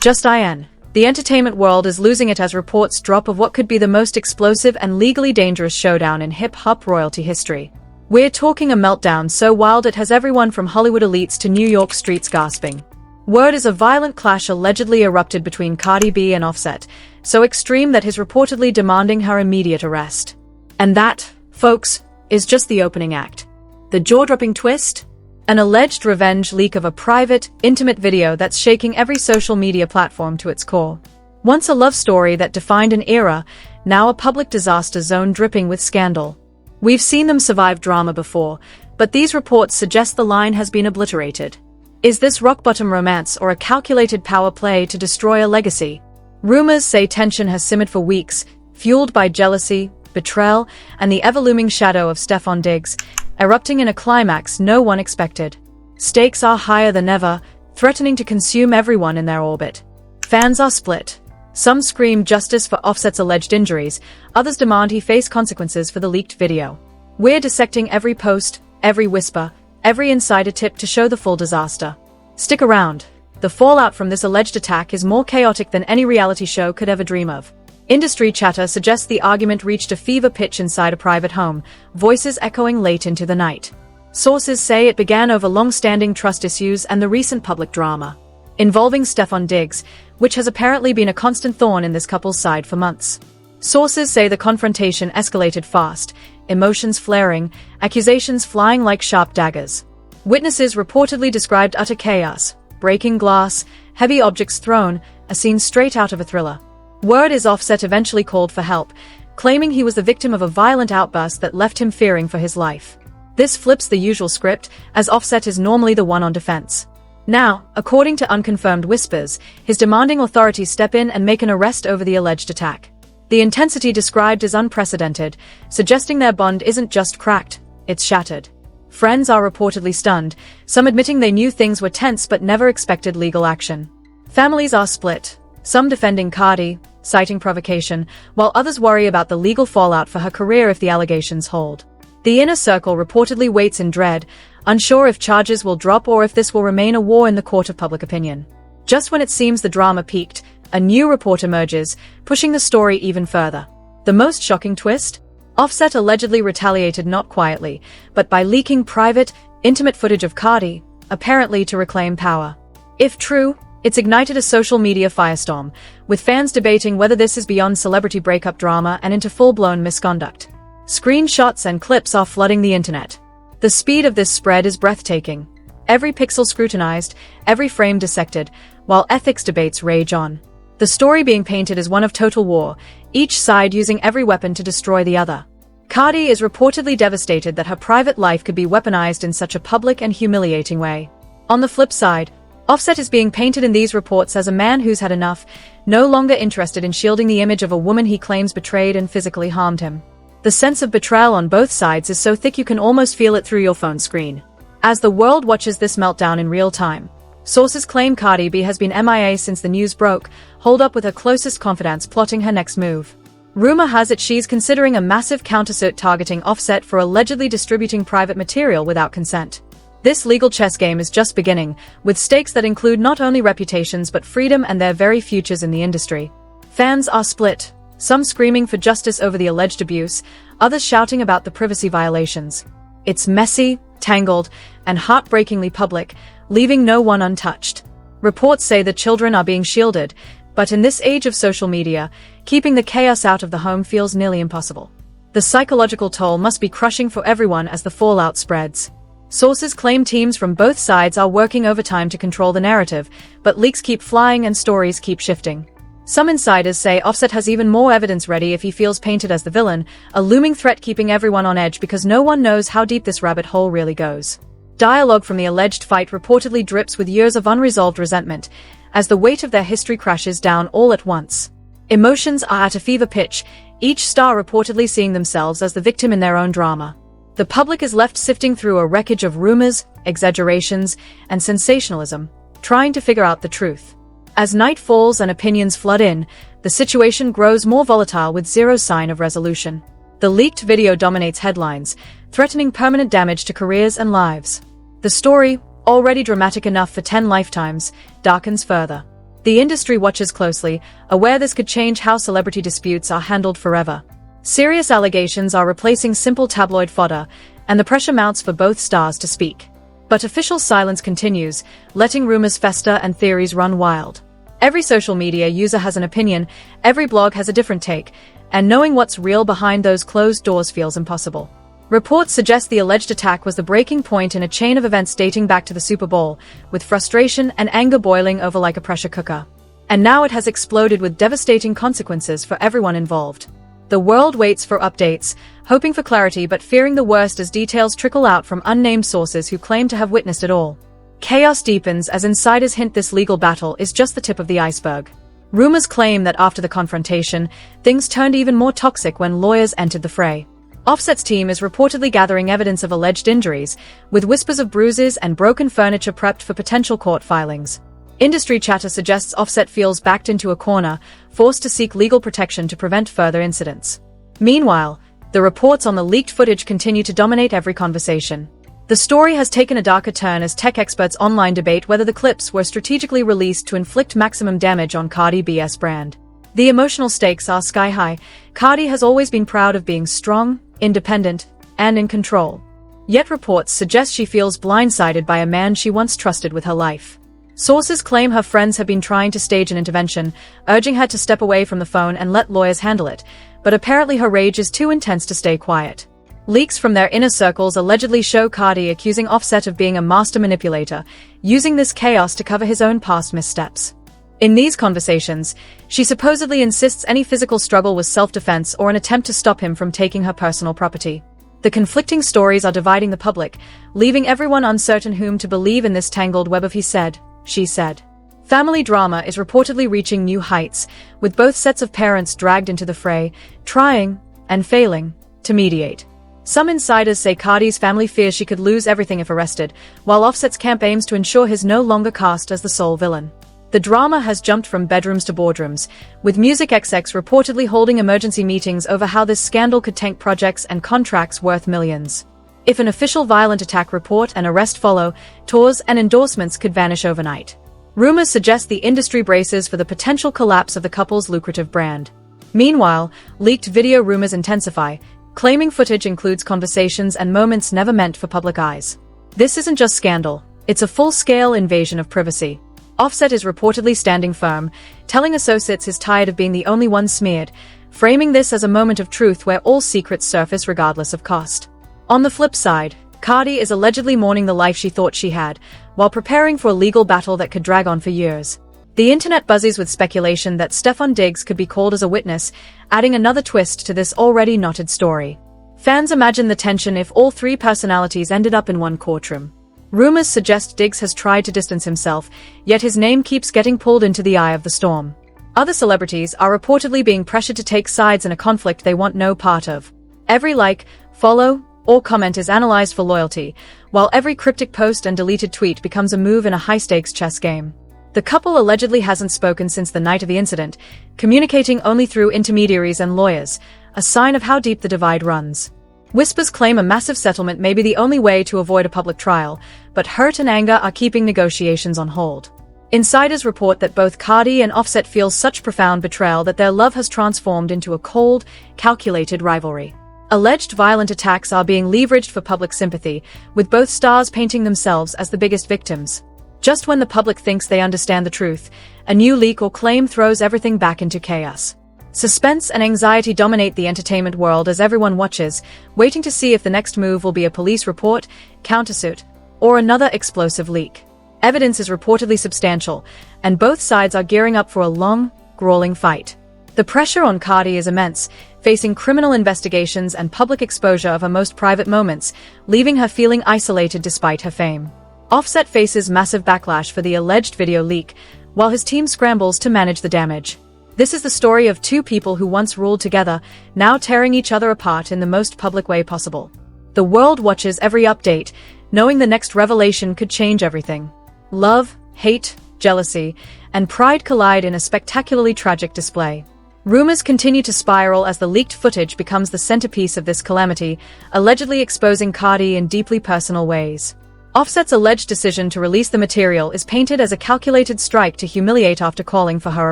Just IN. The entertainment world is losing it as reports drop of what could be the most explosive and legally dangerous showdown in hip-hop royalty history. We're talking a meltdown so wild it has everyone from Hollywood elites to New York streets gasping. Word is a violent clash allegedly erupted between Cardi B and Offset, so extreme that he's reportedly demanding her immediate arrest. And that, folks, is just the opening act. The jaw-dropping twist? An alleged revenge leak of a private, intimate video that's shaking every social media platform to its core. Once a love story that defined an era, now a public disaster zone dripping with scandal. We've seen them survive drama before, but these reports suggest the line has been obliterated. Is this rock-bottom romance or a calculated power play to destroy a legacy? Rumors say tension has simmered for weeks, fueled by jealousy, betrayal, and the ever-looming shadow of Stefon Diggs, erupting in a climax no one expected. Stakes are higher than ever, threatening to consume everyone in their orbit. Fans are split. Some scream justice for Offset's alleged injuries, others demand he face consequences for the leaked video. We're dissecting every post, every whisper, every insider tip to show the full disaster. Stick around. The fallout from this alleged attack is more chaotic than any reality show could ever dream of. Industry chatter suggests the argument reached a fever pitch inside a private home, voices echoing late into the night. Sources say it began over long-standing trust issues and the recent public drama involving Stefon Diggs, which has apparently been a constant thorn in this couple's side for months. Sources say the confrontation escalated fast, emotions flaring, accusations flying like sharp daggers. Witnesses reportedly described utter chaos, breaking glass, heavy objects thrown, a scene straight out of a thriller. Word is Offset eventually called for help, claiming he was the victim of a violent outburst that left him fearing for his life. This flips the usual script, as Offset is normally the one on defense. Now, according to unconfirmed whispers, he's demanding authorities step in and make an arrest over the alleged attack. The intensity described is unprecedented, suggesting their bond isn't just cracked, it's shattered. Friends are reportedly stunned, some admitting they knew things were tense but never expected legal action. Families are split, some defending Cardi, citing provocation, while others worry about the legal fallout for her career if the allegations hold. The inner circle reportedly waits in dread, unsure if charges will drop or if this will remain a war in the court of public opinion. Just when it seems the drama peaked, a new report emerges, pushing the story even further. The most shocking twist? Offset allegedly retaliated not quietly, but by leaking private, intimate footage of Cardi, apparently to reclaim power. If true, it's ignited a social media firestorm, with fans debating whether this is beyond celebrity breakup drama and into full-blown misconduct. Screenshots and clips are flooding the internet. The speed of this spread is breathtaking. Every pixel scrutinized, every frame dissected, while ethics debates rage on. The story being painted as one of total war, each side using every weapon to destroy the other. Cardi is reportedly devastated that her private life could be weaponized in such a public and humiliating way. On the flip side, Offset is being painted in these reports as a man who's had enough, no longer interested in shielding the image of a woman he claims betrayed and physically harmed him. The sense of betrayal on both sides is so thick you can almost feel it through your phone screen. As the world watches this meltdown in real time, sources claim Cardi B has been MIA since the news broke, holed up with her closest confidants plotting her next move. Rumor has it she's considering a massive countersuit targeting Offset for allegedly distributing private material without consent. This legal chess game is just beginning, with stakes that include not only reputations but freedom and their very futures in the industry. Fans are split, some screaming for justice over the alleged abuse, others shouting about the privacy violations. It's messy, tangled, and heartbreakingly public, leaving no one untouched. Reports say the children are being shielded, but in this age of social media, keeping the chaos out of the home feels nearly impossible. The psychological toll must be crushing for everyone as the fallout spreads. Sources claim teams from both sides are working overtime to control the narrative, but leaks keep flying and stories keep shifting. Some insiders say Offset has even more evidence ready if he feels painted as the villain, a looming threat keeping everyone on edge because no one knows how deep this rabbit hole really goes. Dialogue from the alleged fight reportedly drips with years of unresolved resentment, as the weight of their history crashes down all at once. Emotions are at a fever pitch, each star reportedly seeing themselves as the victim in their own drama. The public is left sifting through a wreckage of rumors, exaggerations, and sensationalism, trying to figure out the truth. As night falls and opinions flood in, the situation grows more volatile with zero sign of resolution. The leaked video dominates headlines, threatening permanent damage to careers and lives. The story, already dramatic enough for 10 lifetimes, darkens further. The industry watches closely, aware this could change how celebrity disputes are handled forever. Serious allegations are replacing simple tabloid fodder, and the pressure mounts for both stars to speak. But official silence continues, letting rumors fester and theories run wild. Every social media user has an opinion, every blog has a different take, and knowing what's real behind those closed doors feels impossible. Reports suggest the alleged attack was the breaking point in a chain of events dating back to the Super Bowl, with frustration and anger boiling over like a pressure cooker. And now it has exploded with devastating consequences for everyone involved. The world waits for updates, hoping for clarity but fearing the worst as details trickle out from unnamed sources who claim to have witnessed it all. Chaos deepens as insiders hint this legal battle is just the tip of the iceberg. Rumors claim that after the confrontation, things turned even more toxic when lawyers entered the fray. Offset's team is reportedly gathering evidence of alleged injuries, with whispers of bruises and broken furniture prepped for potential court filings. Industry chatter suggests Offset feels backed into a corner, forced to seek legal protection to prevent further incidents. Meanwhile, the reports on the leaked footage continue to dominate every conversation. The story has taken a darker turn as tech experts online debate whether the clips were strategically released to inflict maximum damage on Cardi B's brand. The emotional stakes are sky high. Cardi has always been proud of being strong, independent, and in control. Yet reports suggest she feels blindsided by a man she once trusted with her life. Sources claim her friends have been trying to stage an intervention, urging her to step away from the phone and let lawyers handle it, but apparently her rage is too intense to stay quiet. Leaks from their inner circles allegedly show Cardi accusing Offset of being a master manipulator, using this chaos to cover his own past missteps. In these conversations, she supposedly insists any physical struggle was self-defense or an attempt to stop him from taking her personal property. The conflicting stories are dividing the public, leaving everyone uncertain whom to believe in this tangled web of he said, she said. Family drama is reportedly reaching new heights, with both sets of parents dragged into the fray, trying, and failing, to mediate. Some insiders say Cardi's family fears she could lose everything if arrested, while Offset's camp aims to ensure he's no longer cast as the sole villain. The drama has jumped from bedrooms to boardrooms, with Music XX reportedly holding emergency meetings over how this scandal could tank projects and contracts worth millions. If an official violent attack report and arrest follow, tours and endorsements could vanish overnight. Rumors suggest the industry braces for the potential collapse of the couple's lucrative brand. Meanwhile, leaked video rumors intensify, claiming footage includes conversations and moments never meant for public eyes. This isn't just scandal, it's a full-scale invasion of privacy. Offset is reportedly standing firm, telling associates he's tired of being the only one smeared, framing this as a moment of truth where all secrets surface regardless of cost. On the flip side, Cardi is allegedly mourning the life she thought she had, while preparing for a legal battle that could drag on for years. The internet buzzes with speculation that Stefon Diggs could be called as a witness, adding another twist to this already knotted story. Fans imagine the tension if all three personalities ended up in one courtroom. Rumors suggest Diggs has tried to distance himself, yet his name keeps getting pulled into the eye of the storm. Other celebrities are reportedly being pressured to take sides in a conflict they want no part of. Every like, follow, or comment is analyzed for loyalty, while every cryptic post and deleted tweet becomes a move in a high-stakes chess game. The couple allegedly hasn't spoken since the night of the incident, communicating only through intermediaries and lawyers, a sign of how deep the divide runs. Whispers claim a massive settlement may be the only way to avoid a public trial, but hurt and anger are keeping negotiations on hold. Insiders report that both Cardi and Offset feel such profound betrayal that their love has transformed into a cold, calculated rivalry. Alleged violent attacks are being leveraged for public sympathy, with both stars painting themselves as the biggest victims. Just when the public thinks they understand the truth, a new leak or claim throws everything back into chaos. Suspense and anxiety dominate the entertainment world as everyone watches, waiting to see if the next move will be a police report, countersuit, or another explosive leak. Evidence is reportedly substantial, and both sides are gearing up for a long, grueling fight. The pressure on Cardi is immense, facing criminal investigations and public exposure of her most private moments, leaving her feeling isolated despite her fame. Offset faces massive backlash for the alleged video leak, while his team scrambles to manage the damage. This is the story of two people who once ruled together, now tearing each other apart in the most public way possible. The world watches every update, knowing the next revelation could change everything. Love, hate, jealousy, and pride collide in a spectacularly tragic display. Rumors continue to spiral as the leaked footage becomes the centerpiece of this calamity, allegedly exposing Cardi in deeply personal ways. Offset's alleged decision to release the material is painted as a calculated strike to humiliate after calling for her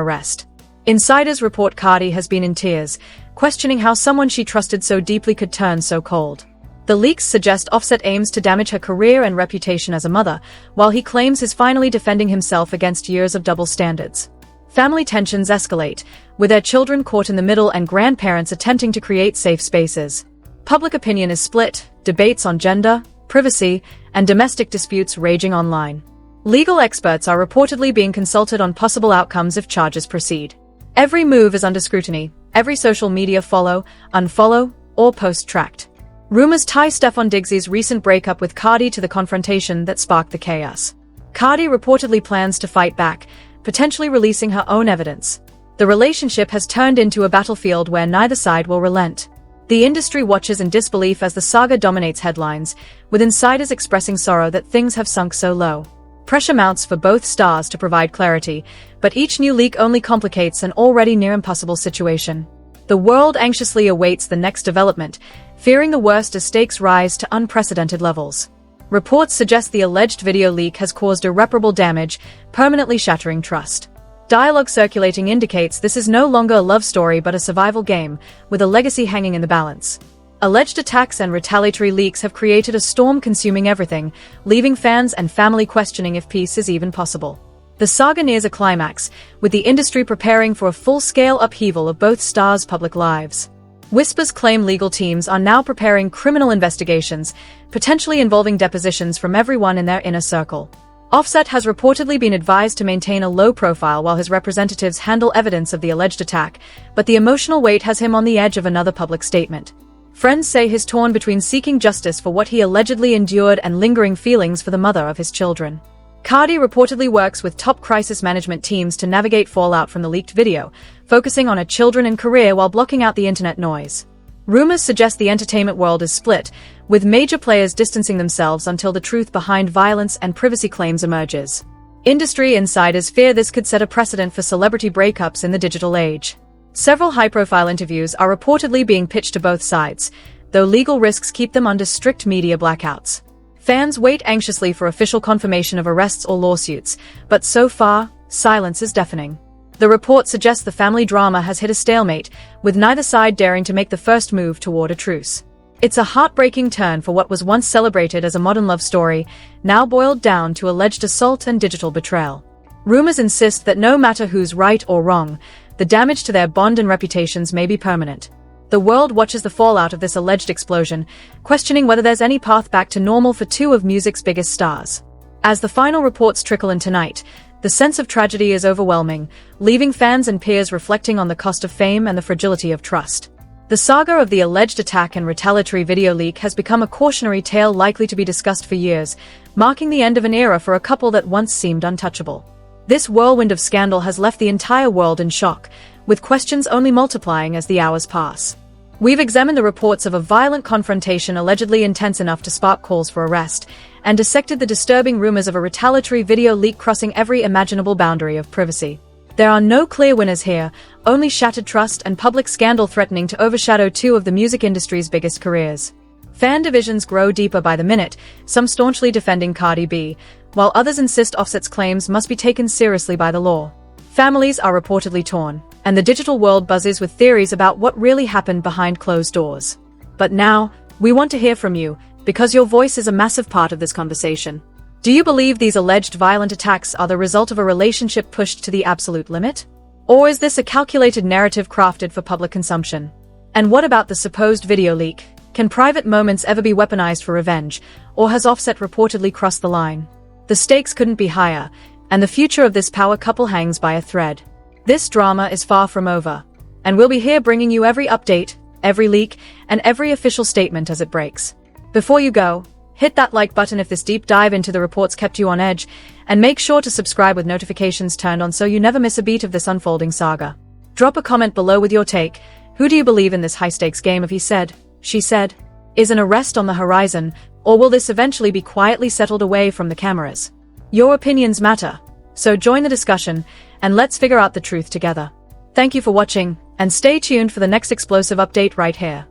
arrest. Insiders report Cardi has been in tears, questioning how someone she trusted so deeply could turn so cold. The leaks suggest Offset aims to damage her career and reputation as a mother, while he claims he's finally defending himself against years of double standards. Family tensions escalate, with their children caught in the middle and grandparents attempting to create safe spaces. Public opinion is split, debates on gender, privacy, and domestic disputes raging online. Legal experts are reportedly being consulted on possible outcomes if charges proceed. Every move is under scrutiny, every social media follow, unfollow, or post tracked. Rumors tie Stefon Diggy's recent breakup with Cardi to the confrontation that sparked the chaos. Cardi reportedly plans to fight back, potentially releasing her own evidence. The relationship has turned into a battlefield where neither side will relent. The industry watches in disbelief as the saga dominates headlines, with insiders expressing sorrow that things have sunk so low. Pressure mounts for both stars to provide clarity, but each new leak only complicates an already near-impossible situation. The world anxiously awaits the next development, fearing the worst as stakes rise to unprecedented levels. Reports suggest the alleged video leak has caused irreparable damage, permanently shattering trust. Dialogue circulating indicates this is no longer a love story but a survival game, with a legacy hanging in the balance. Alleged attacks and retaliatory leaks have created a storm consuming everything, leaving fans and family questioning if peace is even possible. The saga nears a climax, with the industry preparing for a full-scale upheaval of both stars' public lives. Whispers claim legal teams are now preparing criminal investigations, potentially involving depositions from everyone in their inner circle. Offset has reportedly been advised to maintain a low profile while his representatives handle evidence of the alleged attack, but the emotional weight has him on the edge of another public statement. Friends say he's torn between seeking justice for what he allegedly endured and lingering feelings for the mother of his children. Cardi reportedly works with top crisis management teams to navigate fallout from the leaked video, focusing on her children and career while blocking out the internet noise. Rumors suggest the entertainment world is split, with major players distancing themselves until the truth behind violence and privacy claims emerges. Industry insiders fear this could set a precedent for celebrity breakups in the digital age. Several high-profile interviews are reportedly being pitched to both sides, though legal risks keep them under strict media blackouts. Fans wait anxiously for official confirmation of arrests or lawsuits, but so far, silence is deafening. The report suggests the family drama has hit a stalemate, with neither side daring to make the first move toward a truce. It's a heartbreaking turn for what was once celebrated as a modern love story, now boiled down to alleged assault and digital betrayal. Rumors insist that no matter who's right or wrong, the damage to their bond and reputations may be permanent. The world watches the fallout of this alleged explosion, questioning whether there's any path back to normal for two of music's biggest stars. As the final reports trickle in tonight, the sense of tragedy is overwhelming, leaving fans and peers reflecting on the cost of fame and the fragility of trust. The saga of the alleged attack and retaliatory video leak has become a cautionary tale likely to be discussed for years, marking the end of an era for a couple that once seemed untouchable. This whirlwind of scandal has left the entire world in shock, with questions only multiplying as the hours pass. We've examined the reports of a violent confrontation allegedly intense enough to spark calls for arrest, and dissected the disturbing rumors of a retaliatory video leak crossing every imaginable boundary of privacy. There are no clear winners here, only shattered trust and public scandal threatening to overshadow two of the music industry's biggest careers. Fan divisions grow deeper by the minute, some staunchly defending Cardi B, while others insist Offset's claims must be taken seriously by the law. Families are reportedly torn, and the digital world buzzes with theories about what really happened behind closed doors. But now, we want to hear from you, because your voice is a massive part of this conversation. Do you believe these alleged violent attacks are the result of a relationship pushed to the absolute limit? Or is this a calculated narrative crafted for public consumption? And what about the supposed video leak? Can private moments ever be weaponized for revenge, or has Offset reportedly crossed the line? The stakes couldn't be higher, and the future of this power couple hangs by a thread. This drama is far from over, and we'll be here bringing you every update, every leak, and every official statement as it breaks. Before you go, hit that like button if this deep dive into the reports kept you on edge, and make sure to subscribe with notifications turned on so you never miss a beat of this unfolding saga. Drop a comment below with your take. Who do you believe in this high-stakes game of he said, she said? Is an arrest on the horizon, or will this eventually be quietly settled away from the cameras? Your opinions matter, so join the discussion, and let's figure out the truth together. Thank you for watching, and stay tuned for the next explosive update right here.